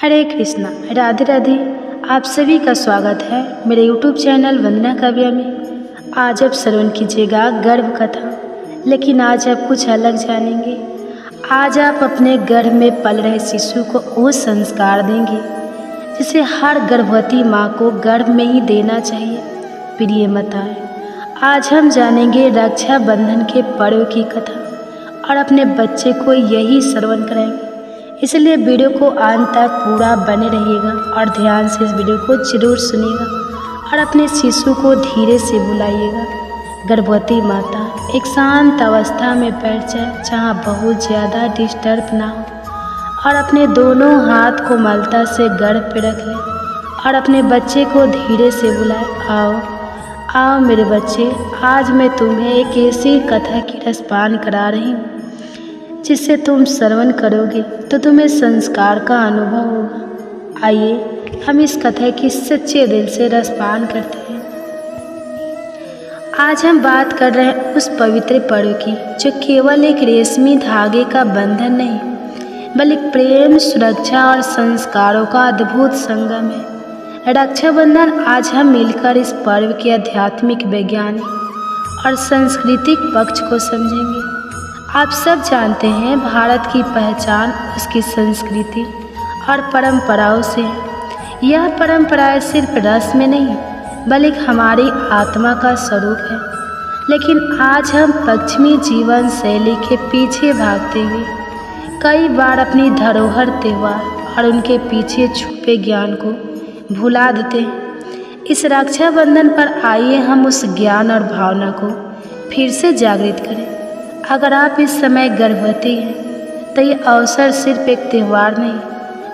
हरे कृष्णा, राधे राधे। आप सभी का स्वागत है मेरे यूट्यूब चैनल वंदना काव्या में। आज आप श्रवण कीजिएगा गर्भ कथा, लेकिन आज आप कुछ अलग जानेंगे। आज आप अपने गर्भ में पल रहे शिशु को वो संस्कार देंगे जिसे हर गर्भवती माँ को गर्भ में ही देना चाहिए। प्रिय माताएं, आज हम जानेंगे रक्षाबंधन के पर्व की कथा और अपने बच्चे को यही श्रवण कराएंगे। इसलिए वीडियो को अंत तक पूरा बने रहिएगा और ध्यान से इस वीडियो को जरूर सुनिएगा और अपने शिशु को धीरे से बुलाइएगा। गर्भवती माता एक शांत अवस्था में बैठ जाए जहाँ बहुत ज़्यादा डिस्टर्ब ना हो और अपने दोनों हाथ को मलता से गर्भ पे रख ले और अपने बच्चे को धीरे से बुलाए। आओ आओ मेरे बच्चे, आज मैं तुम्हें एक ऐसी कथा की रसपान करा रही हूँ जिससे तुम श्रवण करोगे तो तुम्हें संस्कार का अनुभव होगा। आइए हम इस कथा की सच्चे दिल से रसपान करते हैं। आज हम बात कर रहे हैं उस पवित्र पर्व की जो केवल एक रेशमी धागे का बंधन नहीं बल्कि प्रेम, सुरक्षा और संस्कारों का अद्भुत संगम है। रक्षाबंधन आज हम मिलकर इस पर्व के आध्यात्मिक, वैज्ञानिक और सांस्कृतिक पक्ष को समझेंगे। आप सब जानते हैं भारत की पहचान उसकी संस्कृति और परंपराओं से है। यह परंपराएं सिर्फ रस्म में नहीं बल्कि हमारी आत्मा का स्वरूप है। लेकिन आज हम पश्चिमी जीवन शैली के पीछे भागते हुए कई बार अपनी धरोहर, त्योहार और उनके पीछे छुपे ज्ञान को भुला देते हैं। इस रक्षाबंधन पर आइए हम उस ज्ञान और भावना को फिर से जागृत करें। अगर आप इस समय गर्भवती हैं तो ये अवसर सिर्फ एक त्यौहार नहीं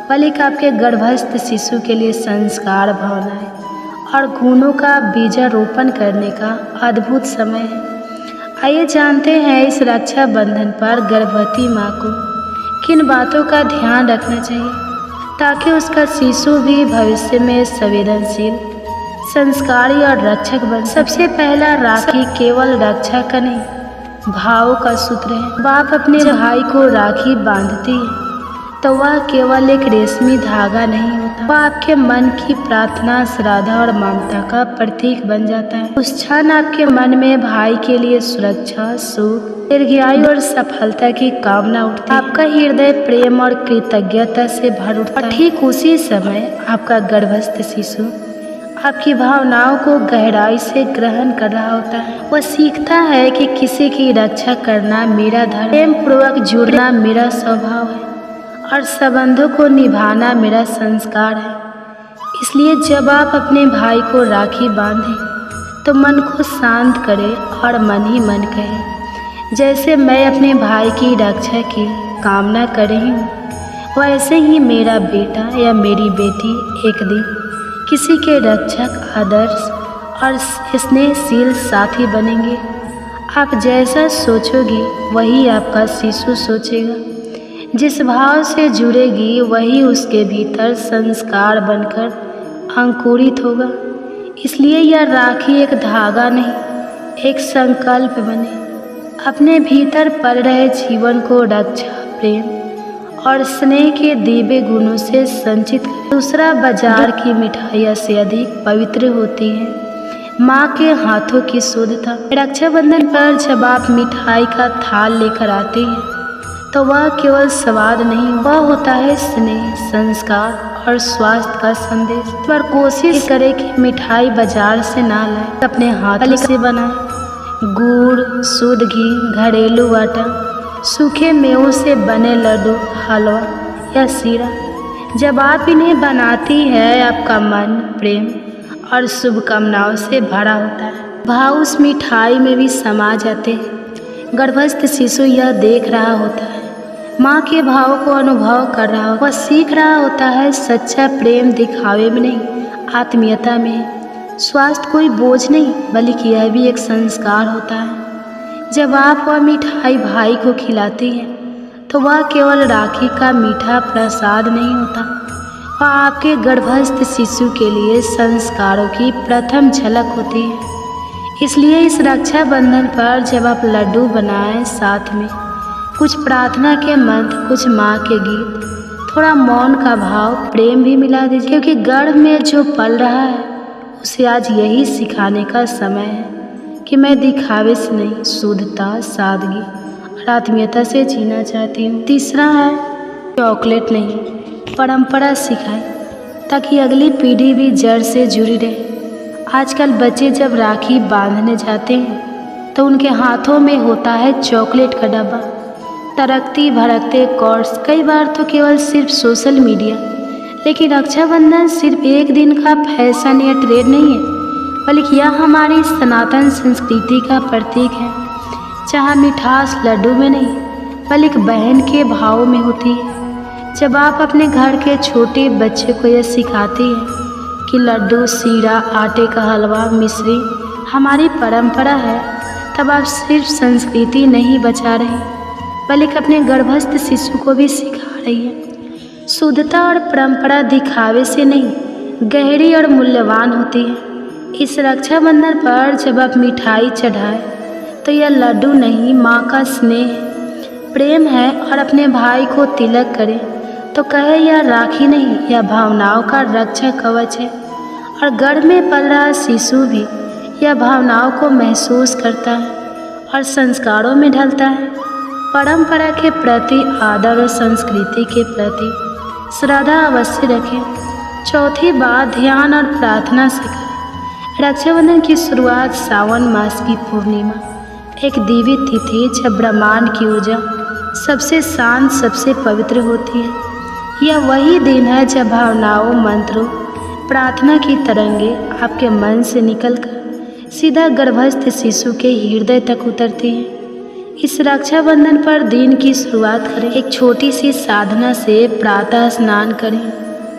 बल्कि आपके गर्भस्थ शिशु के लिए संस्कार, भावनाएं और गुणों का बीजारोपण करने का अद्भुत समय है। आइए जानते हैं इस रक्षाबंधन पर गर्भवती माँ को किन बातों का ध्यान रखना चाहिए ताकि उसका शिशु भी भविष्य में संवेदनशील, संस्कारी और रक्षक बने। सबसे पहला, राखी केवल रक्षा का नहीं भाव का सूत्र है। बाप अपने भाई को राखी बांधती है तो वह केवल एक रेशमी धागा नहीं होता, वह आपके मन की प्रार्थना, श्रद्धा और ममता का प्रतीक बन जाता है। उस क्षण आपके मन में भाई के लिए सुरक्षा, सुख, दीर्घायु और सफलता की कामना उठती है। आपका हृदय प्रेम और कृतज्ञता से भर उठता है। ठीक उसी समय आपका गर्भस्थ शिशु आपकी भावनाओं को गहराई से ग्रहण कर रहा होता है। वह सीखता है कि किसी की रक्षा करना मेरा धर्म, प्रेम पूर्वक जुड़ना मेरा स्वभाव है और संबंधों को निभाना मेरा संस्कार है। इसलिए जब आप अपने भाई को राखी बांधें तो मन को शांत करें और मन ही मन कहे, जैसे मैं अपने भाई की रक्षा की कामना कर रही हूँ वैसे ही मेरा बेटा या मेरी बेटी एक दिन किसी के रक्षक, आदर्श और स्नेहशील साथी बनेंगे। आप जैसा सोचोगी वही आपका शिशु सोचेगा। जिस भाव से जुड़ेगी वही उसके भीतर संस्कार बनकर अंकुरित होगा। इसलिए यह राखी एक धागा नहीं, एक संकल्प बने। अपने भीतर पल रहे जीवन को रक्षा, प्रेम और स्नेह के दिव्य गुणों से संचित करें। दूसरा, बाजार की मिठाइयों से अधिक पवित्र होती है माँ के हाथों की शुद्धता। रक्षाबंधन पर जब आप मिठाई का थाल लेकर आते हैं तो वह केवल स्वाद नहीं, वह होता है स्नेह, संस्कार और स्वास्थ्य का संदेश। पर कोशिश करें कि मिठाई बाजार से ना लाए, अपने हाथों से बनाए। गुड़, शुद्ध घी, घरेलू आटा, सूखे मेवों से बने लड्डू, हलवा या सीरा। जब आप इन्हें बनाती है आपका मन प्रेम और शुभकामनाओं से भरा होता है। भाव उस मिठाई में भी समा जाते हैं। गर्भस्थ शिशु यह देख रहा होता है, माँ के भाव को अनुभव कर रहा होता है। वह सीख रहा होता है सच्चा प्रेम दिखावे में नहीं, आत्मीयता में है। स्वास्थ्य कोई बोझ नहीं बल्कि यह भी एक संस्कार होता है। जब आप वह मिठाई भाई को खिलाती हैं तो वह केवल राखी का मीठा प्रसाद नहीं होता, वह आपके गर्भस्थ शिशु के लिए संस्कारों की प्रथम झलक होती है। इसलिए इस रक्षाबंधन पर जब आप लड्डू बनाएं, साथ में कुछ प्रार्थना के मंत्र, कुछ माँ के गीत, थोड़ा मौन का भाव, प्रेम भी मिला दीजिए, क्योंकि गर्भ में जो पल रहा है उसे आज यही सिखाने का समय है कि मैं दिखावे से नहीं, शुद्धता, सादगी और आत्मीयता से जीना चाहती हूँ। तीसरा है चॉकलेट नहीं, परंपरा सिखाए ताकि अगली पीढ़ी भी जड़ से जुड़ी रहे। आजकल बच्चे जब राखी बांधने जाते हैं तो उनके हाथों में होता है चॉकलेट का डब्बा, तड़कती भड़कते कॉर्ड्स, कई बार तो केवल सिर्फ सोशल मीडिया। लेकिन रक्षाबंधन सिर्फ एक दिन का फैशन या ट्रेंड नहीं है, बल्कि यह हमारी सनातन संस्कृति का प्रतीक है, जहाँ मिठास लड्डू में नहीं बल्कि बहन के भाव में होती है। जब आप अपने घर के छोटे बच्चे को यह सिखाते हैं कि लड्डू, सीरा, आटे का हलवा, मिश्री हमारी परंपरा है, तब आप सिर्फ संस्कृति नहीं बचा रहे बल्कि अपने गर्भस्थ शिशु को भी सिखा रही है। शुद्धता और परंपरा दिखावे से नहीं, गहरी और मूल्यवान होती है। इस रक्षाबंधन पर जब आप मिठाई चढ़ाए तो यह लड्डू नहीं, माँ का स्नेह, प्रेम है। और अपने भाई को तिलक करें तो कहे यह राखी नहीं, यह भावनाओं का रक्षा कवच है। और गर्भ में पल रहा शिशु भी यह भावनाओं को महसूस करता है और संस्कारों में ढलता है। परंपरा के प्रति आदर और संस्कृति के प्रति श्रद्धा अवश्य रखें। चौथी बात, ध्यान और प्रार्थना से करें। रक्षाबंधन की शुरुआत सावन मास की पूर्णिमा, एक दिव्य तिथि जब ब्रह्मांड की ऊर्जा सबसे शांत, सबसे पवित्र होती है। यह वही दिन है जब भावनाओं, मंत्रों, प्रार्थना की तरंगे आपके मन से निकलकर सीधा गर्भस्थ शिशु के हृदय तक उतरती हैं। इस रक्षाबंधन पर दिन की शुरुआत करें। एक छोटी सी साधना से प्रातः स्नान करें,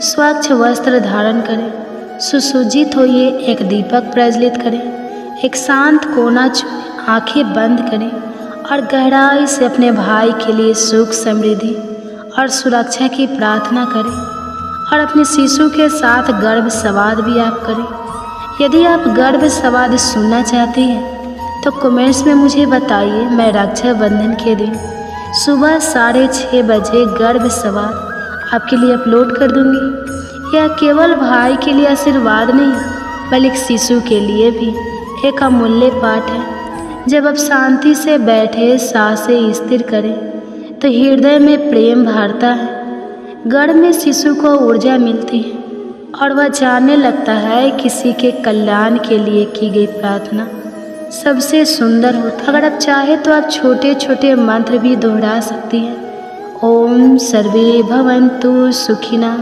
स्वच्छ वस्त्र धारण करें, सुसज्जित होइए, एक दीपक प्रज्वलित करें, एक शांत कोना चुनें, आंखें बंद करें और गहराई से अपने भाई के लिए सुख, समृद्धि और सुरक्षा की प्रार्थना करें। और अपने शिशु के साथ गर्भ संवाद भी आप करें। यदि आप गर्भ संवाद सुनना चाहते हैं तो कमेंट्स में मुझे बताइए। मैं रक्षाबंधन के दिन सुबह 6:30 बजे गर्भ संवाद आपके लिए अपलोड कर दूंगी। यह केवल भाई के लिए आशीर्वाद नहीं बल्कि शिशु के लिए भी एक अमूल्य पाठ है। जब आप शांति से बैठे, सांसें स्थिर करें तो हृदय में प्रेम भरता है, गर्भ में शिशु को ऊर्जा मिलती है और वह जानने लगता है किसी के कल्याण के लिए की गई प्रार्थना सबसे सुंदर होता। अगर आप चाहे तो आप छोटे छोटे मंत्र भी दोहरा सकती हैं। ओम सर्वे भवन्तु सुखिनः,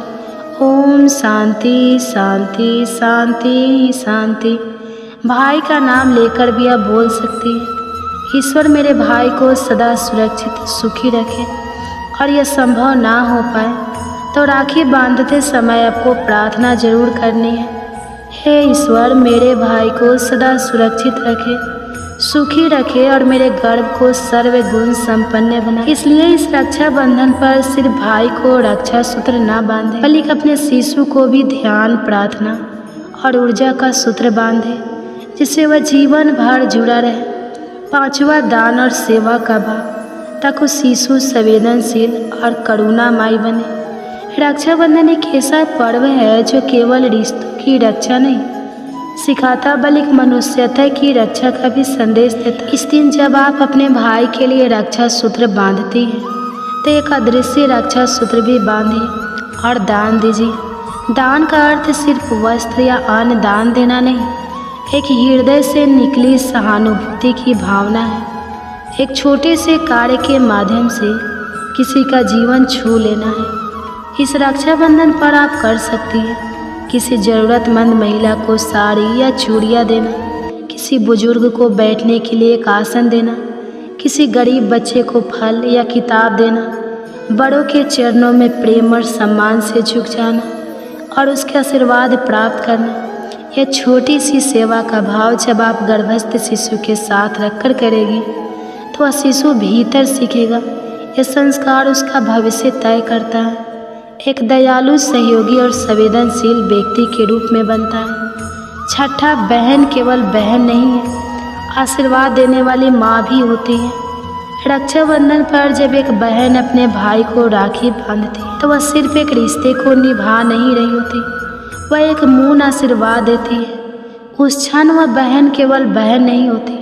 ओम शांति शांति शांति शांति। भाई का नाम लेकर भी आप बोल सकती हैं। ईश्वर मेरे भाई को सदा सुरक्षित, सुखी रखे। और यह संभव ना हो पाए तो राखी बांधते समय आपको प्रार्थना जरूर करनी है। हे ईश्वर, मेरे भाई को सदा सुरक्षित रखे, सुखी रखे और मेरे गर्भ को सर्वगुण संपन्न बनाए। इसलिए इस रक्षाबंधन पर सिर्फ भाई को रक्षा सूत्र ना बांधे बल्कि अपने शिशु को भी ध्यान, प्रार्थना और ऊर्जा का सूत्र बांधे, जिससे वह जीवन भर जुड़ा रहे। पांचवा, दान और सेवा का भाव, ताकि शिशु संवेदनशील और करुणामयी बने। रक्षाबंधन एक ऐसा पर्व है जो केवल रिश्तों की रक्षा नहीं सिखाता बल्कि मनुष्यता की रक्षा का भी संदेश देता। इस दिन जब आप अपने भाई के लिए रक्षा सूत्र बांधती हैं तो एक अदृश्य रक्षा सूत्र भी बांधिए और दान दीजिए। दान का अर्थ सिर्फ वस्त्र या अन्न दान देना नहीं, एक हृदय से निकली सहानुभूति की भावना है। एक छोटे से कार्य के माध्यम से किसी का जीवन छू लेना है। इस रक्षाबंधन पर आप कर सकती हैं किसी ज़रूरतमंद महिला को साड़ी या चूड़ियाँ देना, किसी बुजुर्ग को बैठने के लिए एक आसन देना, किसी गरीब बच्चे को फल या किताब देना, बड़ों के चरणों में प्रेम और सम्मान से झुक जाना और उसके आशीर्वाद प्राप्त करना। यह छोटी सी सेवा का भाव जब आप गर्भस्थ शिशु के साथ रखकर करेगी तो वह शिशु भीतर सीखेगा। यह संस्कार उसका भविष्य तय करता है। एक दयालु, सहयोगी और संवेदनशील व्यक्ति के रूप में बनता है। छठा, बहन केवल बहन नहीं है, आशीर्वाद देने वाली माँ भी होती है। रक्षाबंधन पर जब एक बहन अपने भाई को राखी बांधती तो वह सिर्फ एक रिश्ते को निभा नहीं रही होती, वह एक मून आशीर्वाद देती है। उस क्षण वह बहन केवल बहन नहीं होती,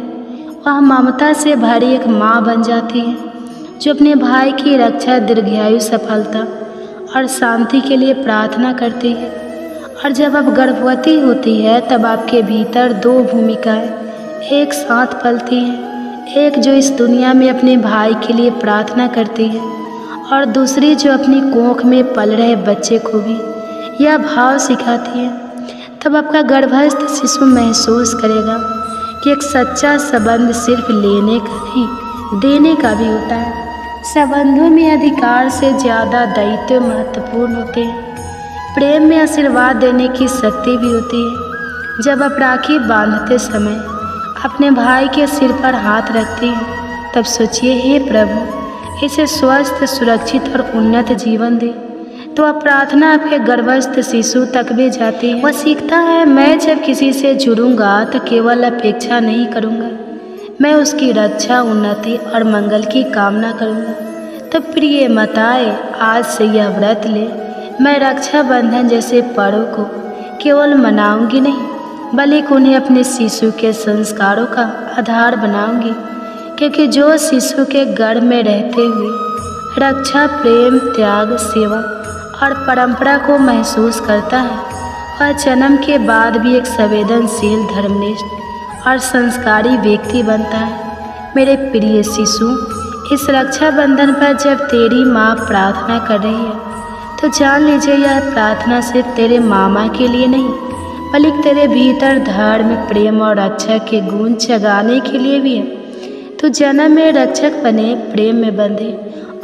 वह ममता से भरी एक माँ बन जाती है जो अपने भाई की रक्षा, दीर्घायु, सफलता और शांति के लिए प्रार्थना करती है। और जब आप गर्भवती होती है तब आपके भीतर दो भूमिकाएं एक साथ पलती हैं, एक जो इस दुनिया में अपने भाई के लिए प्रार्थना करती है और दूसरी जो अपनी कोख में पल रहे बच्चे को भी यह भाव सिखाती है। तब आपका गर्भस्थ शिशु महसूस करेगा कि एक सच्चा संबंध सिर्फ लेने का नहीं, देने का भी होता है। संबंधों में अधिकार से ज़्यादा दायित्व महत्वपूर्ण होते हैं। प्रेम में आशीर्वाद देने की शक्ति भी होती है। जब आप राखी बांधते समय अपने भाई के सिर पर हाथ रखती हैं तब सोचिए, हे प्रभु इसे स्वस्थ, सुरक्षित और उन्नत जीवन दे। तो अब प्रार्थना आपके गर्भस्थ शिशु तक भी जाती है। वह सीखता है, मैं जब किसी से जुड़ूंगा तो केवल अपेक्षा नहीं करूंगा, मैं उसकी रक्षा, उन्नति और मंगल की कामना करूंगा। तो प्रिय माताएं, आज से यह व्रत ले, मैं रक्षाबंधन जैसे पर्व को केवल मनाऊंगी नहीं बल्कि उन्हें अपने शिशु के संस्कारों का आधार बनाऊंगी, क्योंकि जो शिशु के गर्भ में रहते हुए रक्षा, प्रेम, त्याग, सेवा और परंपरा को महसूस करता है, वह जन्म के बाद भी एक संवेदनशील, धर्मनिष्ठ और संस्कारी व्यक्ति बनता है। मेरे प्रिय शिशु, इस रक्षाबंधन पर जब तेरी माँ प्रार्थना कर रही है तो जान लीजिए यह प्रार्थना सिर्फ तेरे मामा के लिए नहीं बल्कि तेरे भीतर धर्म, प्रेम और रक्षा के गुण जगाने के लिए भी है। तो जन्म में रक्षक बने, प्रेम में बंधे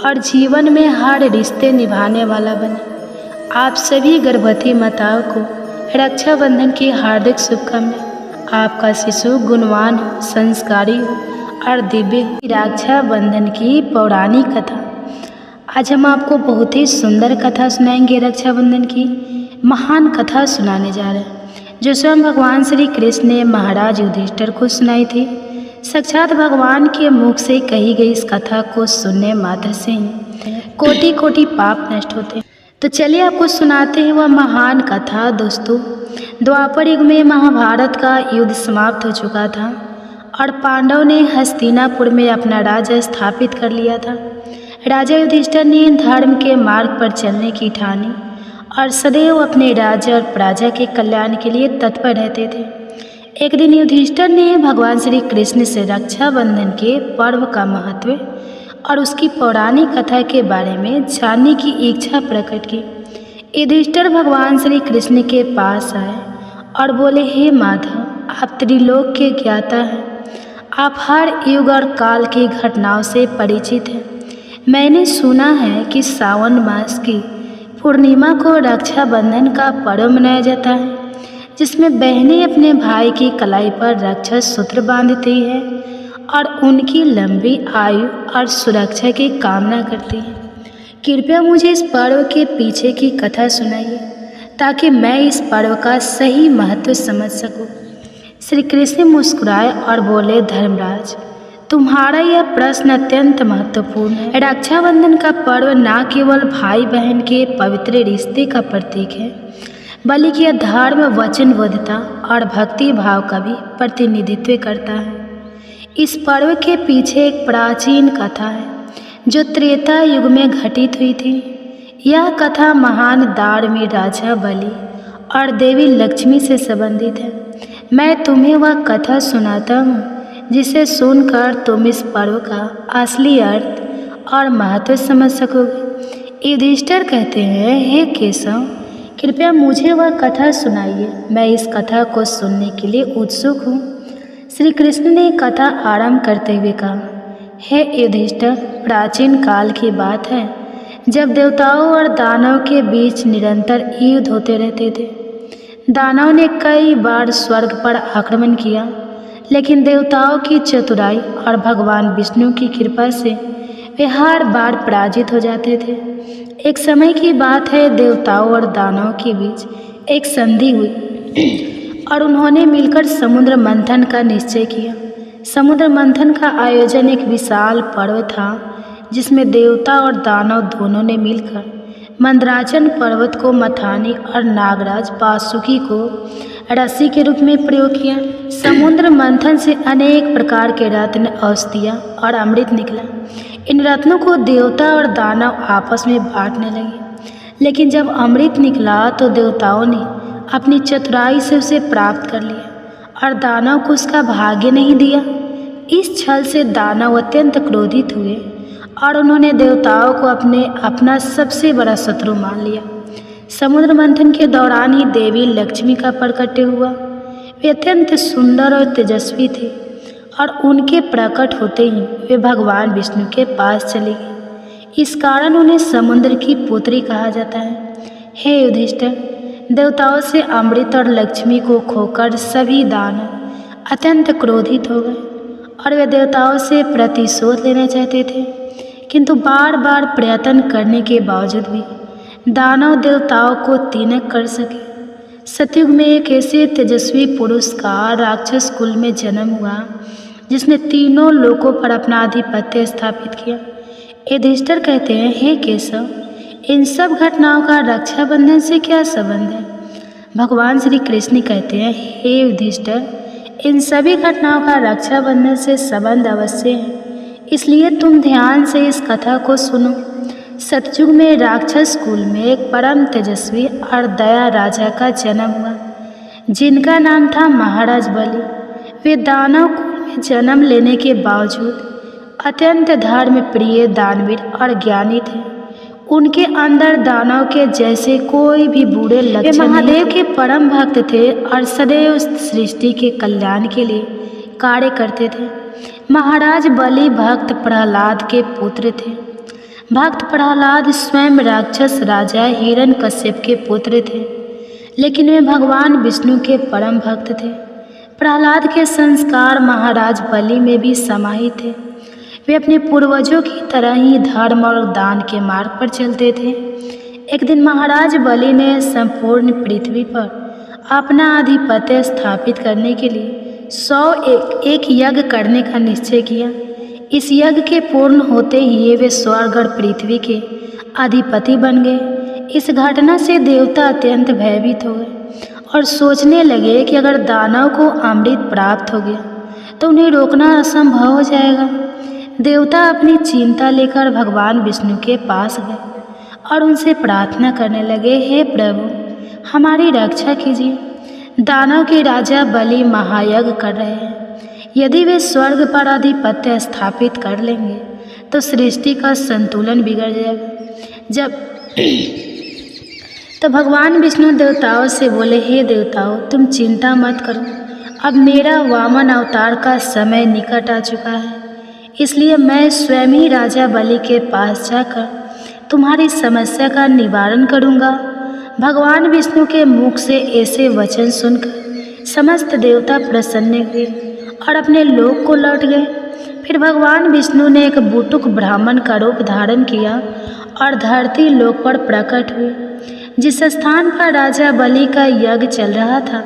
और जीवन में हर रिश्ते निभाने वाला बने। आप सभी गर्भवती माताओं को रक्षाबंधन की हार्दिक शुभकामनाएं। आपका शिशु गुणवान हो, संस्कारी हो और दिव्य हो। रक्षाबंधन की पौराणिक कथा। आज हम आपको बहुत ही सुंदर कथा सुनाएंगे। रक्षाबंधन की महान कथा सुनाने जा रहे हैं जो स्वयं भगवान श्री कृष्ण ने महाराज युधिष्ठिर को सुनाई थी। साक्षात भगवान के मुख से कही गई इस कथा को सुनने मात्र से ही कोटि कोटि पाप नष्ट होते हैं। तो चलिए आपको सुनाते हैं वह महान कथा। दोस्तों, द्वापर युग में महाभारत का युद्ध समाप्त हो चुका था और पांडव ने हस्तिनापुर में अपना राज्य स्थापित कर लिया था। राजा युधिष्ठिर ने धर्म के मार्ग पर चलने की ठानी और सदैव अपने राज्य और प्रजा के कल्याण के लिए तत्पर रहते थे। एक दिन युधिष्ठिर ने भगवान श्री कृष्ण से रक्षाबंधन के पर्व का महत्व और उसकी पौराणिक कथा के बारे में जानने की इच्छा प्रकट की। युधिष्ठिर भगवान श्री कृष्ण के पास आए और बोले, हे माधव, आप त्रिलोक के ज्ञाता हैं, आप हर युग और काल की घटनाओं से परिचित हैं। मैंने सुना है कि सावन मास की पूर्णिमा को रक्षाबंधन का पर्व मनाया जाता है, जिसमें बहनें अपने भाई की कलाई पर रक्षा सूत्र बांधती है और उनकी लंबी आयु और सुरक्षा की कामना करती है। कृपया मुझे इस पर्व के पीछे की कथा सुनाइए ताकि मैं इस पर्व का सही महत्व समझ सकूं। श्री कृष्ण मुस्कुराए और बोले, धर्मराज, तुम्हारा यह प्रश्न अत्यंत महत्वपूर्ण है। रक्षाबंधन का पर्व न केवल भाई बहन के पवित्र रिश्ते का प्रतीक है बल्कि यह धर्म, वचनबद्धता और भक्ति भाव का भी प्रतिनिधित्व करता है। इस पर्व के पीछे एक प्राचीन कथा है जो त्रेता युग में घटित हुई थी। यह कथा महान दानवीर राजा बलि और देवी लक्ष्मी से संबंधित है। मैं तुम्हें वह कथा सुनाता हूँ जिसे सुनकर तुम इस पर्व का असली अर्थ और महत्व समझ सकोगे। युधिष्ठिर कहते हैं, हे केशव, कृपया मुझे वह कथा सुनाइए, मैं इस कथा को सुनने के लिए उत्सुक हूँ। श्री कृष्ण ने कथा आरंभ करते हुए कहा, हे युधिष्ठिर, प्राचीन काल की बात है जब देवताओं और दानवों के बीच निरंतर युद्ध होते रहते थे। दानव ने कई बार स्वर्ग पर आक्रमण किया, लेकिन देवताओं की चतुराई और भगवान विष्णु की कृपा से वे हर बार पराजित हो जाते थे। एक समय की बात है, देवताओं और दानवों के बीच एक संधि हुई और उन्होंने मिलकर समुद्र मंथन का निश्चय किया। समुद्र मंथन का आयोजन एक विशाल पर्व था जिसमें देवता और दानव दोनों ने मिलकर मंदराचल पर्वत को मथानी और नागराज वासुकी को रस्सी के रूप में प्रयोग किया। समुद्र मंथन से अनेक प्रकार के रत्न, औषधियाँ और अमृत निकला। इन रत्नों को देवता और दानव आपस में बांटने लगे, लेकिन जब अमृत निकला तो देवताओं ने अपनी चतुराई से उसे प्राप्त कर लिया और दानव को उसका भाग्य नहीं दिया। इस छल से दानव अत्यंत क्रोधित हुए और उन्होंने देवताओं को अपना सबसे बड़ा शत्रु मान लिया। समुद्र मंथन के दौरान ही देवी लक्ष्मी का प्रकट हुआ। वे अत्यंत सुंदर और तेजस्वी थे और उनके प्रकट होते ही वे भगवान विष्णु के पास चली गई। इस कारण उन्हें समुद्र की पुत्री कहा जाता है। हे युधिष्ठिर, देवताओं से अमृत और लक्ष्मी को खोकर सभी दानव अत्यंत क्रोधित हो गए और वे देवताओं से प्रतिशोध लेना चाहते थे, किंतु बार बार प्रयत्न करने के बावजूद भी दानव देवताओं को तीनक कर सके। सतयुग में एक ऐसे तेजस्वी पुरुष का राक्षस कुल में जन्म हुआ जिसने तीनों लोकों पर अपना आधिपत्य स्थापित किया। युधिष्ठिर कहते हैं, हे केशव, इन सब घटनाओं का रक्षाबंधन से क्या संबंध है? भगवान श्री कृष्ण कहते हैं, हे युधिष्ठिर, इन सभी घटनाओं का रक्षाबंधन से संबंध अवश्य है, इसलिए तुम ध्यान से इस कथा को सुनो। सतयुग में राक्षस कुल में एक परम तेजस्वी और दया राजा का जन्म हुआ जिनका नाम था महाराज बलि। वे दानव कुल में जन्म लेने के बावजूद अत्यंत धर्म प्रिय, दानवीर और ज्ञानी थे। उनके अंदर दानव के जैसे कोई भी बुरे लक्षण नहीं। वे महादेव के परम भक्त थे और सदैव सृष्टि के कल्याण के लिए कार्य करते थे। महाराज बलि भक्त प्रहलाद के पुत्र थे। भक्त प्रहलाद स्वयं राक्षस राजा हिरण्यकश्यप के पुत्र थे, लेकिन वे भगवान विष्णु के परम भक्त थे। प्रहलाद के संस्कार महाराज बलि में भी समाहित थे। वे अपने पूर्वजों की तरह ही धर्म और दान के मार्ग पर चलते थे। एक दिन महाराज बलि ने संपूर्ण पृथ्वी पर अपना आधिपत्य स्थापित करने के लिए 101 यज्ञ करने का निश्चय किया। इस यज्ञ के पूर्ण होते ही वे स्वर्ग और पृथ्वी के अधिपति बन गए। इस घटना से देवता अत्यंत भयभीत हो गए और सोचने लगे कि अगर दानव को अमृत प्राप्त हो गया तो उन्हें रोकना असंभव हो जाएगा। देवता अपनी चिंता लेकर भगवान विष्णु के पास गए और उनसे प्रार्थना करने लगे, हे प्रभु, हमारी रक्षा कीजिए। दानव के राजा बलि महायज्ञ कर रहे हैं। यदि वे स्वर्ग पर आधिपत्य स्थापित कर लेंगे तो सृष्टि का संतुलन बिगड़ जाएगा। तो भगवान विष्णु देवताओं से बोले, हे देवताओं, तुम चिंता मत करो, अब मेरा वामन अवतार का समय निकट आ चुका है, इसलिए मैं स्वयं ही राजा बलि के पास जाकर तुम्हारी समस्या का निवारण करूँगा। भगवान विष्णु के मुख से ऐसे वचन सुनकर समस्त देवता प्रसन्न हुए और अपने लोक को लौट गए। फिर भगवान विष्णु ने एक बुटुक ब्राह्मण का रूप धारण किया और धरती लोक पर प्रकट हुए। जिस स्थान पर राजा बलि का यज्ञ चल रहा था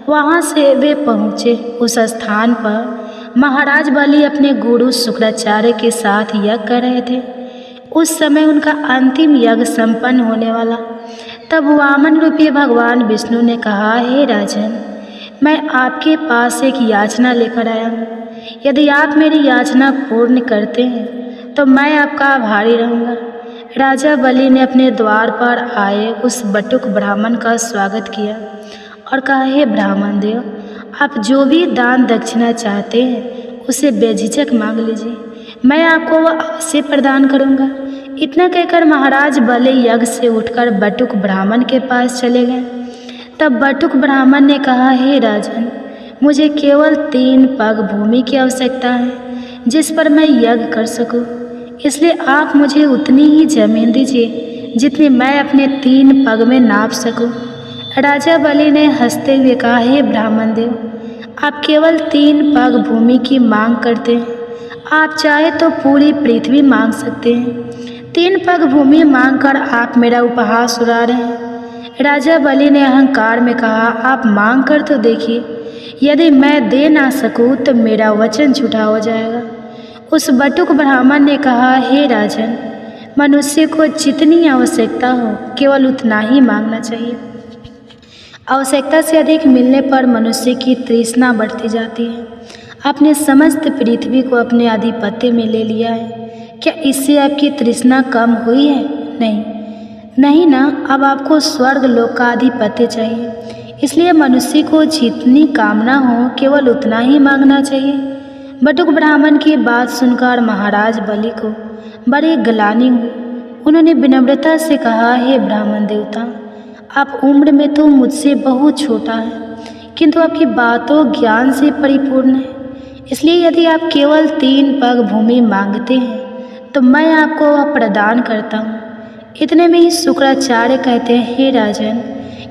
वहाँ से वे पहुँचे। उस स्थान पर महाराज बलि अपने गुरु शुक्राचार्य के साथ यज्ञ कर रहे थे। उस समय उनका अंतिम यज्ञ संपन्न होने वाला। तब वामन रूपी भगवान विष्णु ने कहा, हे राजन, मैं आपके पास एक याचना लेकर आया हूँ। यदि आप मेरी याचना पूर्ण करते हैं तो मैं आपका आभारी रहूँगा। राजा बलि ने अपने द्वार पर आए उस बटुक ब्राह्मण का स्वागत किया और कहा, हे ब्राह्मण देव, आप जो भी दान दक्षिणा चाहते हैं उसे बेझिझक मांग लीजिए, मैं आपको वह अवश्य प्रदान करूँगा। इतना कहकर महाराज बलि यज्ञ से उठकर बटुक ब्राह्मण के पास चले गए। तब बटुक ब्राह्मण ने कहा, हे राजन, मुझे केवल 3 पग भूमि की आवश्यकता है जिस पर मैं यज्ञ कर सकूं, इसलिए आप मुझे उतनी ही जमीन दीजिए जितनी मैं अपने 3 पग में नाप सकूं। राजा बलि ने हंसते हुए कहा, हे ब्राह्मण देव, आप केवल 3 पग भूमि की मांग करते हैं, आप चाहे तो पूरी पृथ्वी मांग सकते हैं। 3 पग भूमि मांगकर आप मेरा उपहास उड़ा रहे हैं। राजा बलि ने अहंकार में कहा, आप मांग कर तो देखिए, यदि मैं दे ना सकूं तो मेरा वचन झूठा हो जाएगा। उस बटुक ब्राह्मण ने कहा, हे राजन, मनुष्य को जितनी आवश्यकता हो केवल उतना ही मांगना चाहिए। आवश्यकता से अधिक मिलने पर मनुष्य की तृष्णा बढ़ती जाती है। आपने समस्त पृथ्वी को अपने आधिपत्य में ले लिया है, क्या इससे आपकी तृष्णा कम हुई है? नहीं ना, अब आपको स्वर्ग लोक का आधिपत्य चाहिए। इसलिए मनुष्य को जितनी कामना हो केवल उतना ही मांगना चाहिए। बटुक ब्राह्मण की बात सुनकर महाराज बलि को बड़ी ग्लानि हुई। उन्होंने विनम्रता से कहा, हे ब्राह्मण देवता, आप उम्र में तो मुझसे बहुत छोटा है, किंतु आपकी बातों ज्ञान से परिपूर्ण है। इसलिए यदि आप केवल 3 पग भूमि मांगते हैं तो मैं आपको वह प्रदान करता हूँ। इतने में ही शुक्राचार्य कहते हैं, हे राजन,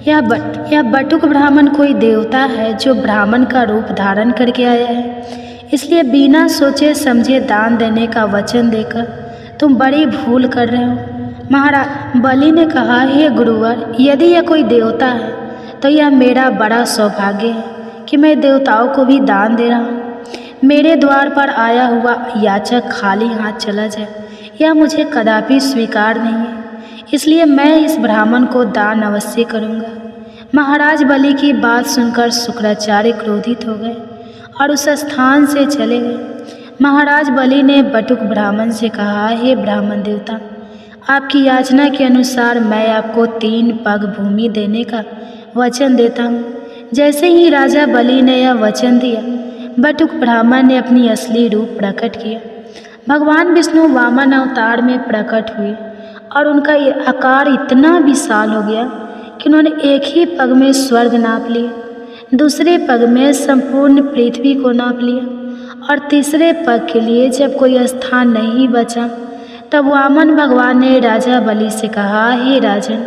यह बटुक ब्राह्मण कोई देवता है जो ब्राह्मण का रूप धारण करके आया है। इसलिए बिना सोचे समझे दान देने का वचन देकर तुम बड़ी भूल कर रहे हो। महाराज बलि ने कहा, हे गुरुवर, यदि यह कोई देवता है तो यह मेरा बड़ा सौभाग्य है कि मैं देवताओं को भी दान दे रहा हूँ। मेरे द्वार पर आया हुआ याचक खाली हाथ चला जाए, यह मुझे कदापि स्वीकार नहीं है। इसलिए मैं इस ब्राह्मण को दान अवश्य करूँगा। महाराज बलि की बात सुनकर शुक्राचार्य क्रोधित हो गए और उस स्थान से चले गए। महाराज बलि ने बटुक ब्राह्मण से कहा, हे ब्राह्मण देवता, आपकी याचना के अनुसार मैं आपको 3 पग भूमि देने का वचन देता हूँ। जैसे ही राजा बलि ने यह वचन दिया, बटुक ब्राह्मण ने अपनी असली रूप प्रकट किया। भगवान विष्णु वामन अवतार में प्रकट हुए और उनका ये आकार इतना विशाल हो गया कि उन्होंने एक ही पग में स्वर्ग नाप लिया, दूसरे पग में संपूर्ण पृथ्वी को नाप लिया और तीसरे पग के लिए जब कोई स्थान नहीं बचा तब वामन भगवान ने राजा बलि से कहा, हे राजन,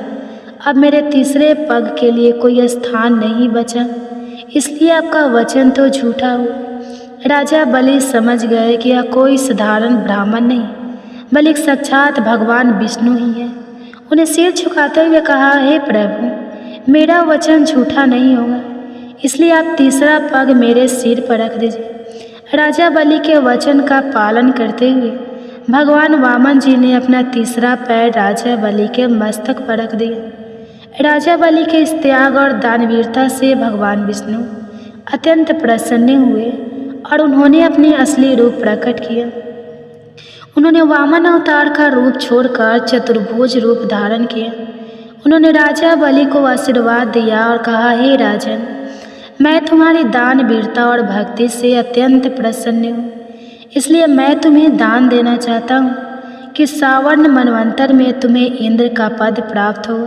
अब मेरे तीसरे पग के लिए कोई स्थान नहीं बचा, इसलिए आपका वचन तो झूठा हुआ। राजा बलि समझ गए कि यह कोई साधारण ब्राह्मण नहीं बल्कि साक्षात भगवान विष्णु ही है। उन्हें सिर झुकाते हुए कहा, हे प्रभु, मेरा वचन झूठा नहीं होगा, इसलिए आप तीसरा पग मेरे सिर पर रख दीजिए। राजा बलि के वचन का पालन करते हुए भगवान वामन जी ने अपना तीसरा पैर राजा बलि के मस्तक पर रख दिया। राजा बलि के इस त्याग और दानवीरता से भगवान विष्णु अत्यंत प्रसन्न हुए और उन्होंने अपने असली रूप प्रकट किया। उन्होंने वामन अवतार का रूप छोड़कर चतुर्भुज रूप धारण किया। उन्होंने राजा बलि को आशीर्वाद दिया और कहा, हे राजन, मैं तुम्हारी दान वीरता और भक्ति से अत्यंत प्रसन्न हूँ, इसलिए मैं तुम्हें दान देना चाहता हूँ कि सावर्ण मनवंतर में तुम्हें इंद्र का पद प्राप्त हो,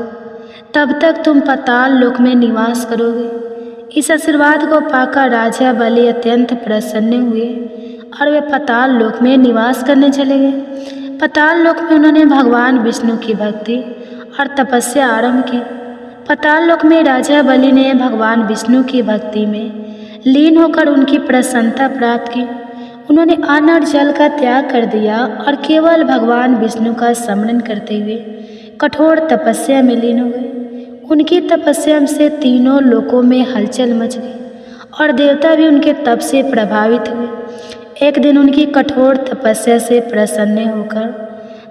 तब तक तुम पाताल लोक में निवास करोगे। इस आशीर्वाद को पाकर राजा बलि अत्यंत प्रसन्न हुए और वे पाताल लोक में निवास करने चले गए। पाताल लोक में उन्होंने भगवान विष्णु की भक्ति और तपस्या आरंभ की। पाताल लोक में राजा बलि ने भगवान विष्णु की भक्ति में लीन होकर उनकी प्रसन्नता प्राप्त की। उन्होंने अन्न और जल का त्याग कर दिया और केवल भगवान विष्णु का स्मरण करते हुए कठोर तपस्या में लीन हो गए। उनकी तपस्या से तीनों लोकों में हलचल मच गई और देवता भी उनके तप से प्रभावित हुए। एक दिन उनकी कठोर तपस्या से प्रसन्न होकर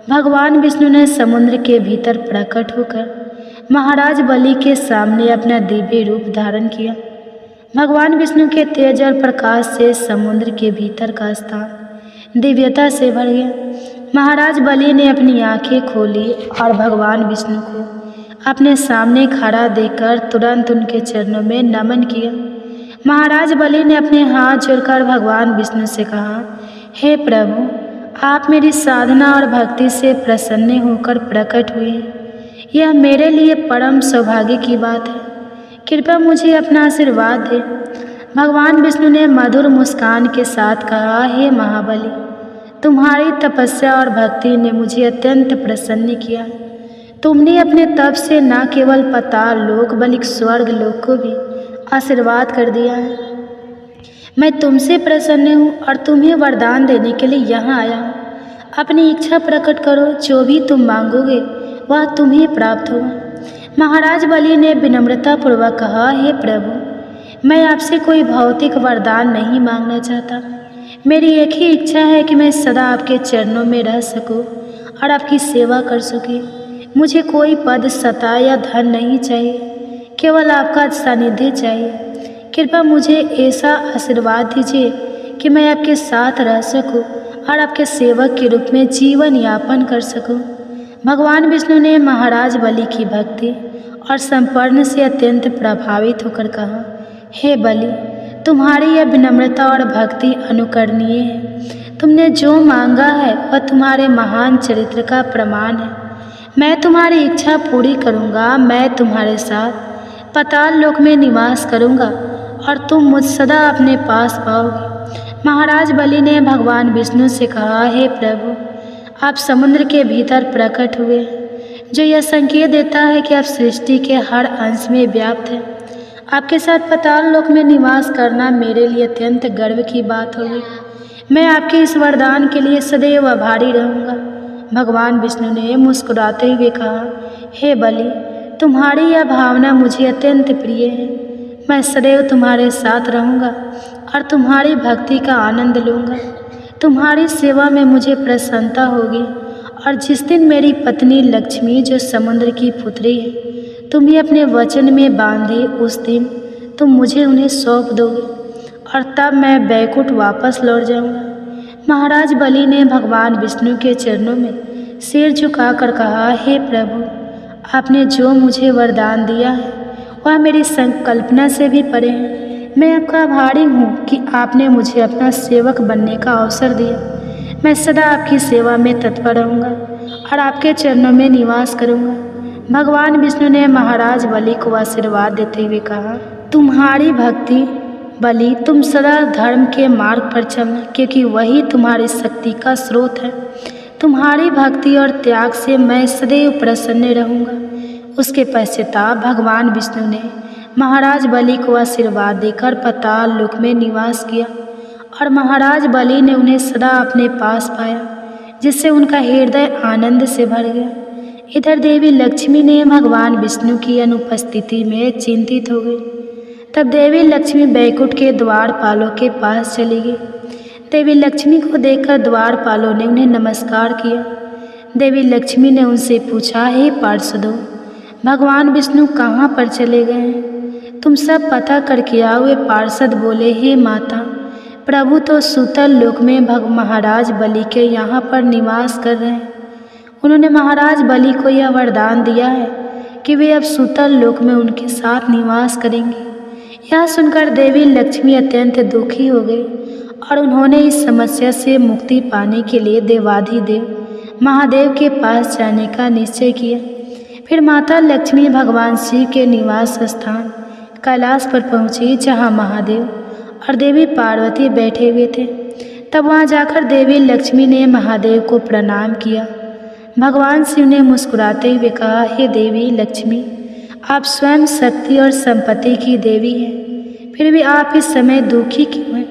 भगवान विष्णु ने समुद्र के भीतर प्रकट होकर महाराज बलि के सामने अपना दिव्य रूप धारण किया। भगवान विष्णु के तेज और प्रकाश से समुद्र के भीतर का स्थान दिव्यता से भर गया। महाराज बलि ने अपनी आंखें खोली और भगवान विष्णु को अपने सामने खड़ा देखकर तुरंत उनके चरणों में नमन किया। महाराज बलि ने अपने हाथ जोड़कर भगवान विष्णु से कहा, हे प्रभु, आप मेरी साधना और भक्ति से प्रसन्न होकर प्रकट हुए हैं। यह मेरे लिए परम सौभाग्य की बात है। कृपया मुझे अपना आशीर्वाद दें। भगवान विष्णु ने मधुर मुस्कान के साथ कहा, हे महाबली, तुम्हारी तपस्या और भक्ति ने मुझे अत्यंत प्रसन्न किया। तुमने अपने तप से न केवल पाताल लोक बल्कि स्वर्ग लोक को भी आशीर्वाद कर दिया है। मैं तुमसे प्रसन्न हूँ और तुम्हें वरदान देने के लिए यहाँ आया हूँ। अपनी इच्छा प्रकट करो, जो भी तुम मांगोगे वह तुम्हें प्राप्त होगा। महाराज बलि ने विनम्रतापूर्वक कहा, हे प्रभु, मैं आपसे कोई भौतिक वरदान नहीं मांगना चाहता। मेरी एक ही इच्छा है कि मैं सदा आपके चरणों में रह सकूं और आपकी सेवा कर सके। मुझे कोई पद, सत्ता या धन नहीं चाहिए, केवल आपका सानिध्य चाहिए। कृपया मुझे ऐसा आशीर्वाद दीजिए कि मैं आपके साथ रह सकूं और आपके सेवक के रूप में जीवन यापन कर सकूं। भगवान विष्णु ने महाराज बलि की भक्ति और समर्पण से अत्यंत प्रभावित होकर कहा, हे बलि, तुम्हारी यह विनम्रता और भक्ति अनुकरणीय है। तुमने जो मांगा है वह तुम्हारे महान चरित्र का प्रमाण है। मैं तुम्हारी इच्छा पूरी करूँगा। मैं तुम्हारे साथ पाताल लोक में निवास करूँगा और तुम मुझ सदा अपने पास पाओगे। महाराज बलि ने भगवान विष्णु से कहा, हे प्रभु, आप समुद्र के भीतर प्रकट हुए, जो यह संकेत देता है कि आप सृष्टि के हर अंश में व्याप्त हैं। आपके साथ पाताल लोक में निवास करना मेरे लिए अत्यंत गर्व की बात होगी। मैं आपके इस वरदान के लिए सदैव आभारी रहूँगा। भगवान विष्णु ने मुस्कुराते हुए कहा, हे बलि, तुम्हारी यह भावना मुझे अत्यंत प्रिय है। मैं सदैव तुम्हारे साथ रहूँगा और तुम्हारी भक्ति का आनंद लूँगा। तुम्हारी सेवा में मुझे प्रसन्नता होगी और जिस दिन मेरी पत्नी लक्ष्मी, जो समुद्र की पुत्री है, तुम्हें अपने वचन में बांधे, उस दिन तुम मुझे उन्हें सौंप दोगे और तब मैं बैकुंठ वापस लौट जाऊंगा। महाराज बलि ने भगवान विष्णु के चरणों में सिर झुकाकर कहा, हे प्रभु, आपने जो मुझे वरदान दिया है वह मेरी संकल्पना से भी परे है। मैं आपका आभारी हूँ कि आपने मुझे अपना सेवक बनने का अवसर दिया। मैं सदा आपकी सेवा में तत्पर रहूँगा और आपके चरणों में निवास करूँगा। भगवान विष्णु ने महाराज बलि को आशीर्वाद देते हुए कहा, तुम्हारी भक्ति बलि, तुम सदा धर्म के मार्ग पर चलना, क्योंकि वही तुम्हारी शक्ति का स्रोत है। तुम्हारी भक्ति और त्याग से मैं सदैव प्रसन्न रहूँगा। उसके पश्चाताप भगवान विष्णु ने महाराज बलि को आशीर्वाद देकर पाताल लोक में निवास किया और महाराज बलि ने उन्हें सदा अपने पास पाया, जिससे उनका हृदय आनंद से भर गया। इधर देवी लक्ष्मी ने भगवान विष्णु की अनुपस्थिति में चिंतित हो गई। तब देवी लक्ष्मी बैकुंठ के द्वारपालों के पास चली गई। देवी लक्ष्मी को देखकर द्वारपालों ने उन्हें नमस्कार किया। देवी लक्ष्मी ने उनसे पूछा, हे पार्षदों, भगवान विष्णु कहाँ पर चले गए हैं? तुम सब पता करके आओ। वे पार्षद बोले, हे माता, प्रभु तो सूतल लोक में महाराज बलि के यहाँ पर निवास कर रहे हैं। उन्होंने महाराज बलि को यह वरदान दिया है कि वे अब सूतल लोक में उनके साथ निवास करेंगे। यह सुनकर देवी लक्ष्मी अत्यंत दुखी हो गई और उन्होंने इस समस्या से मुक्ति पाने के लिए देवाधिदेव महादेव के पास जाने का निश्चय किया। फिर माता लक्ष्मी भगवान शिव के निवास स्थान कैलाश पर पहुँची, जहाँ महादेव और देवी पार्वती बैठे हुए थे। तब वहाँ जाकर देवी लक्ष्मी ने महादेव को प्रणाम किया। भगवान शिव ने मुस्कुराते हुए कहा, हे देवी लक्ष्मी, आप स्वयं शक्ति और संपत्ति की देवी हैं, फिर भी आप इस समय दुखी क्यों हैं?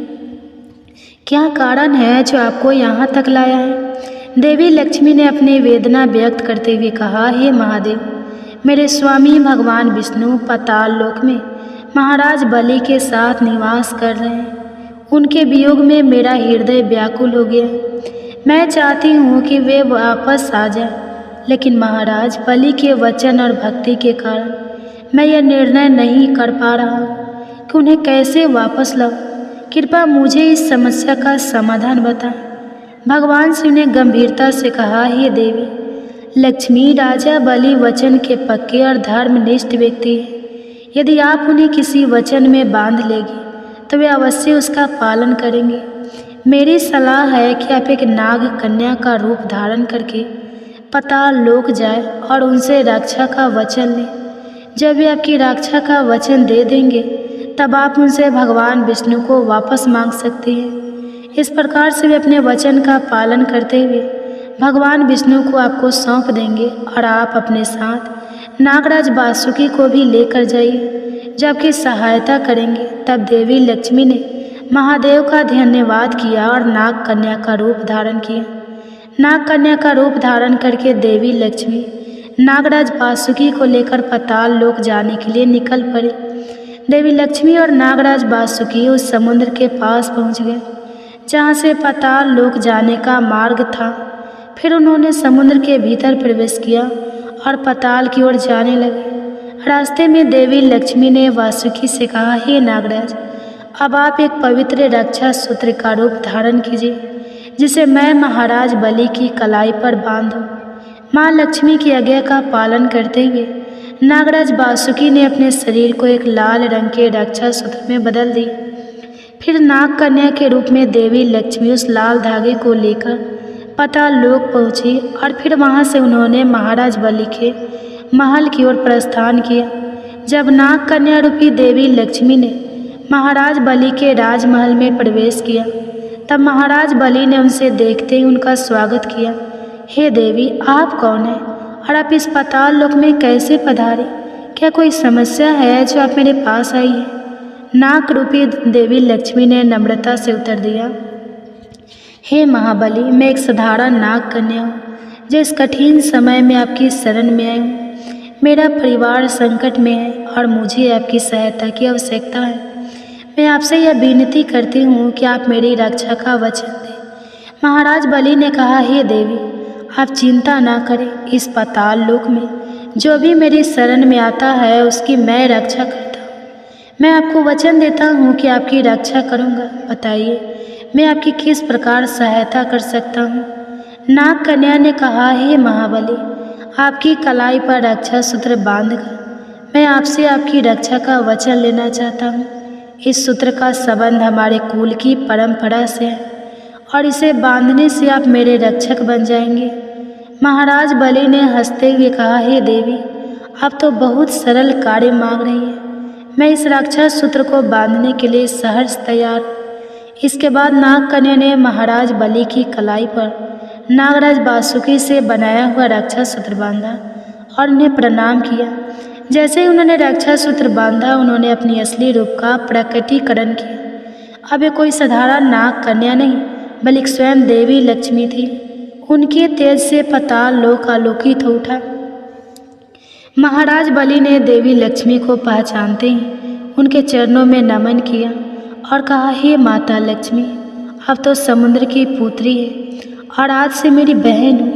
क्या कारण है जो आपको यहाँ तक लाया है? देवी लक्ष्मी ने अपनी वेदना व्यक्त करते हुए कहा, हे महादेव, मेरे स्वामी भगवान विष्णु पाताल लोक में महाराज बलि के साथ निवास कर रहे हैं। उनके वियोग में मेरा हृदय व्याकुल हो गया। मैं चाहती हूँ कि वे वापस आ जाएं, लेकिन महाराज बलि के वचन और भक्ति के कारण मैं यह निर्णय नहीं कर पा रहा हूँ कि उन्हें कैसे वापस लाऊं। कृपया मुझे इस समस्या का समाधान बताएं। भगवान शिव ने गंभीरता से कहा, हे देवी लक्ष्मी, राजा बलि वचन के पक्के और धर्मनिष्ठ व्यक्ति हैं। यदि आप उन्हें किसी वचन में बांध लेगी तो वे अवश्य उसका पालन करेंगे। मेरी सलाह है कि आप एक नाग कन्या का रूप धारण करके पाताल लोक जाए और उनसे रक्षा का वचन लें। जब वे आपकी रक्षा का वचन दे देंगे तब आप उनसे भगवान विष्णु को वापस मांग सकते हैं। इस प्रकार से वे अपने वचन का पालन करते हुए भगवान विष्णु को आपको सौंप देंगे और आप अपने साथ नागराज वासुकी को भी लेकर जाइए, जो आपकी सहायता करेंगे। तब देवी लक्ष्मी ने महादेव का धन्यवाद किया और नाग कन्या का रूप धारण किया। नाग कन्या का रूप धारण करके देवी लक्ष्मी नागराज वासुकी को लेकर पाताल लोक जाने के लिए निकल पड़े। देवी लक्ष्मी और नागराज वासुकी उस समुद्र के पास पहुंच गए जहाँ से पाताल लोक जाने का मार्ग था। फिर उन्होंने समुद्र के भीतर प्रवेश किया और पाताल की ओर जाने लगे। रास्ते में देवी लक्ष्मी ने वासुकी से कहा, हे नागराज, अब आप एक पवित्र रक्षा सूत्र का रूप धारण कीजिए जिसे मैं महाराज बलि की कलाई पर बांधूं। माँ लक्ष्मी की आज्ञा का पालन करते हुए नागराज वासुकी ने अपने शरीर को एक लाल रंग के रक्षा सूत्र में बदल दी। फिर नाग कन्या के रूप में देवी लक्ष्मी उस लाल धागे को लेकर पाताल लोक पहुंची और फिर वहां से उन्होंने महाराज बलि के महल की ओर प्रस्थान किया। जब नाग कन्या रूपी देवी लक्ष्मी ने महाराज बलि के राजमहल में प्रवेश किया तब महाराज बलि ने उनसे देखते ही उनका स्वागत किया। हे देवी, आप कौन हैं और आप इस पाताल लोक में कैसे पधारे? क्या कोई समस्या है जो आप मेरे पास आई है? नाग रूपी देवी लक्ष्मी ने नम्रता से उत्तर दिया, हे महाबली, मैं एक साधारण नाग कन्या हूँ जो इस कठिन समय में आपकी शरण में आई हूँ। मेरा परिवार संकट में है और मुझे आपकी सहायता की आवश्यकता है। मैं आपसे यह विनती करती हूँ कि आप मेरी रक्षा का वचन दें। महाराज बलि ने कहा, हे देवी, आप चिंता ना करें। इस पाताल लोक में जो भी मेरी शरण में आता है उसकी मैं रक्षा करता हूँ। मैं आपको वचन देता हूँ कि आपकी रक्षा करूँगा। बताइए, मैं आपकी किस प्रकार सहायता कर सकता हूँ? नाग कन्या ने कहा, हे महाबली, आपकी कलाई पर रक्षा सूत्र बांधकर मैं आपसे आपकी रक्षा का वचन लेना चाहता हूँ। इस सूत्र का संबंध हमारे कुल की परंपरा से है और इसे बांधने से आप मेरे रक्षक बन जाएंगे। महाराज बलि ने हंसते हुए कहा, हे देवी, आप तो बहुत सरल कार्य मांग रही हैं। मैं इस रक्षा सूत्र को बांधने के लिए सहर्ष तैयार। इसके बाद नाग कन्या ने महाराज बलि की कलाई पर नागराज वासुकी से बनाया हुआ रक्षा सूत्र बांधा और उन्हें प्रणाम किया। जैसे ही उन्होंने रक्षा सूत्र बांधा, उन्होंने अपनी असली रूप का प्रकटीकरण किया। अब ये कोई साधारण नाग कन्या नहीं बल्कि स्वयं देवी लक्ष्मी थी। उनके तेज से पाताल लोक आलोकित हो उठा। महाराज बलि ने देवी लक्ष्मी को पहचानते ही उनके चरणों में नमन किया और कहा, हे माता लक्ष्मी, अब तो समुद्र की पुत्री है और आज से मेरी बहन हुई।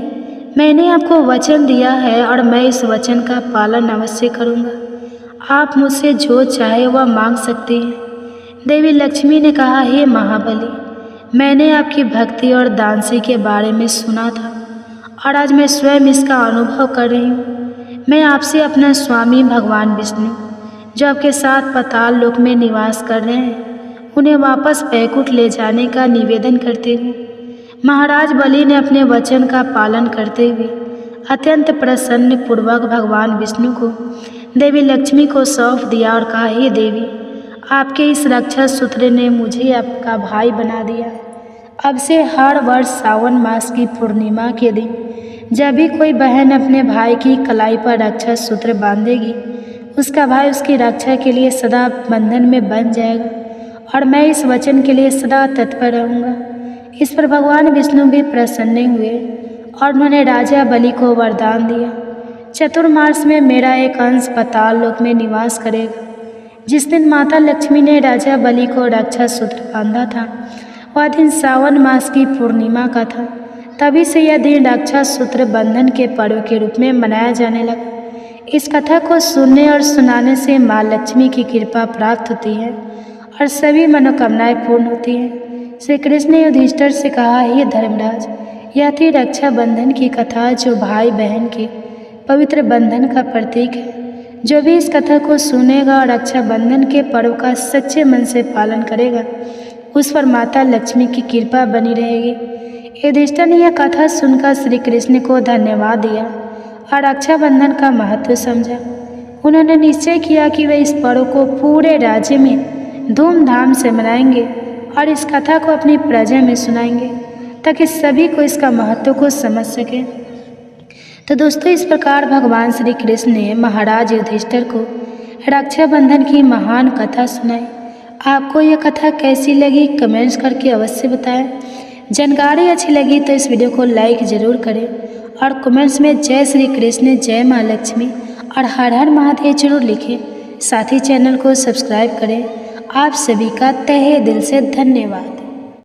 मैंने आपको वचन दिया है और मैं इस वचन का पालन अवश्य करूँगा। आप मुझसे जो चाहे वह मांग सकती हैं। देवी लक्ष्मी ने कहा, हे महाबली, मैंने आपकी भक्ति और दानसी के बारे में सुना था और आज मैं स्वयं इसका अनुभव कर रही हूँ। मैं आपसे अपना स्वामी भगवान विष्णु, जो आपके साथ पाताल लोक में निवास कर रहे हैं, उन्हें वापस बैकुंठ ले जाने का निवेदन करती हूँ। महाराज बलि ने अपने वचन का पालन करते हुए अत्यंत प्रसन्न पूर्वक भगवान विष्णु को देवी लक्ष्मी को सौंप दिया और कहा, हे देवी, आपके इस रक्षा सूत्र ने मुझे आपका भाई बना दिया। अब से हर वर्ष सावन मास की पूर्णिमा के दिन जब भी कोई बहन अपने भाई की कलाई पर रक्षा सूत्र बांधेगी, उसका भाई उसकी रक्षा के लिए सदा बंधन में बंध जाएगा और मैं इस वचन के लिए सदा तत्पर रहूँगा। इस पर भगवान विष्णु भी प्रसन्न हुए और उन्होंने राजा बलि को वरदान दिया, चतुर्मास में मेरा एक अंश पाताल लोक में निवास करेगा। जिस दिन माता लक्ष्मी ने राजा बलि को रक्षा सूत्र बांधा था, वह दिन सावन मास की पूर्णिमा का था। तभी से यह दिन रक्षा सूत्र बंधन के पर्व के रूप में मनाया जाने लगा। इस कथा को सुनने और सुनाने से माँ लक्ष्मी की कृपा प्राप्त होती है और सभी मनोकामनाएं पूर्ण होती हैं। श्री कृष्ण ने युधिष्ठिर से कहा, हे धर्मराज, यह थी रक्षा बंधन की कथा जो भाई बहन के पवित्र बंधन का प्रतीक है। जो भी इस कथा को सुनेगा और रक्षा बंधन के पर्व का सच्चे मन से पालन करेगा, उस पर माता लक्ष्मी की कृपा बनी रहेगी। युधिष्ठिर ने यह कथा सुनकर श्री कृष्ण को धन्यवाद दिया और रक्षाबंधन का महत्व समझा। उन्होंने निश्चय किया कि वे इस पर्व को पूरे राज्य में धूमधाम से मनाएंगे और इस कथा को अपनी प्रजा में सुनाएंगे ताकि सभी को इसका महत्व को समझ सकें। तो दोस्तों, इस प्रकार भगवान श्री कृष्ण ने महाराज युधिष्ठिर को रक्षाबंधन की महान कथा सुनाई। आपको यह कथा कैसी लगी कमेंट्स करके अवश्य बताएं। जानकारी अच्छी लगी तो इस वीडियो को लाइक ज़रूर करें और कमेंट्स में जय श्री कृष्ण, जय माँ लक्ष्मी और हर हर महादेव जरूर लिखें। साथ ही चैनल को सब्सक्राइब करें। आप सभी का तहे दिल से धन्यवाद।